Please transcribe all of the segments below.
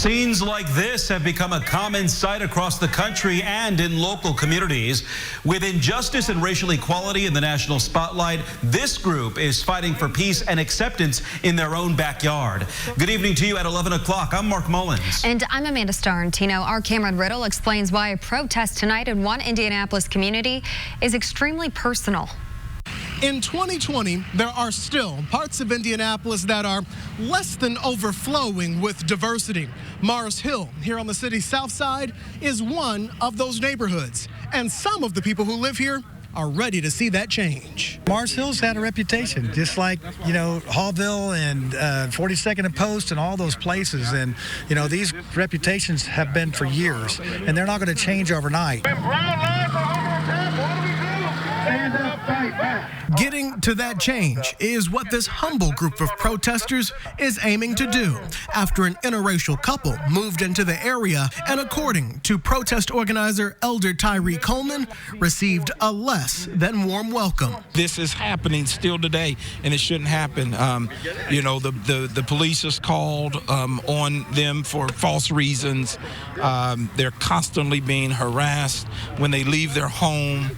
Scenes like this have become a common sight across the country and in local communities. With injustice and racial equality in the national spotlight, this group is fighting for peace and acceptance in their own backyard. Good evening to you at 11 o'clock. I'm Mark Mullins. And I'm Amanda Starrentino. Our Cameron Riddle explains why a protest tonight in one Indianapolis community is extremely personal. In 2020, there are still parts of Indianapolis that are less than overflowing with diversity. Mars Hill, here on the city's south side, is one of those neighborhoods. And some of the people who live here are ready to see that change. Mars Hill's had a reputation, just like, Hallville and 42nd and Post and all those places. And, these reputations have been for years, and they're not going to change overnight. Getting to that change is what this humble group of protesters is aiming to do after an interracial couple moved into the area and, according to protest organizer Elder Tyree Coleman, received a less than warm welcome. This is happening still today, and it shouldn't happen. The police is called on them for false reasons. They're constantly being harassed when they leave their home,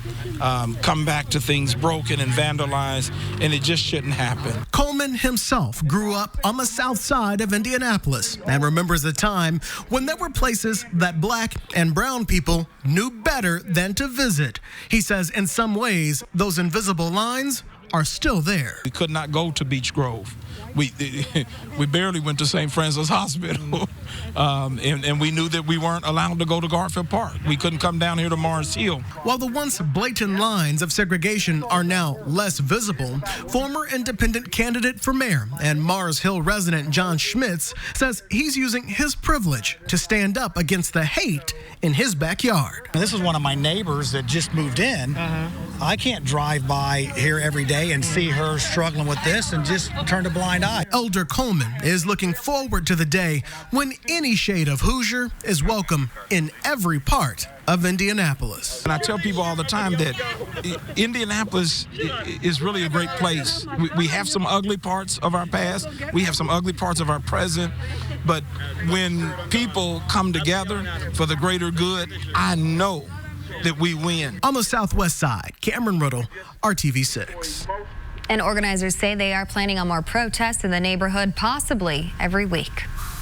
come back to things broken and vandalized, and it just shouldn't happen. Coleman himself grew up on the south side of Indianapolis and remembers a time when there were places that black and brown people knew better than to visit. He says in some ways, those invisible lines are still there. We could not go to Beech Grove. We barely went to St. Francis Hospital, and we knew that we weren't allowed to go to Garfield Park. We couldn't come down here to Mars Hill. While the once blatant lines of segregation are now less visible, former independent candidate for mayor and Mars Hill resident John Schmitz says he's using his privilege to stand up against the hate in his backyard. This is one of my neighbors that just moved in. I can't drive by here every day and see her struggling with this and just turn a blind eye. Elder Coleman is looking forward to the day when any shade of Hoosier is welcome in every part of Indianapolis. And I tell people all the time that Indianapolis is really a great place. We have some ugly parts of our past. We have some ugly parts of our present. But when people come together for the greater good, I know that we win. On the southwest side, Cameron Riddle, RTV 6. And organizers say they are planning on more protests in the neighborhood, possibly every week.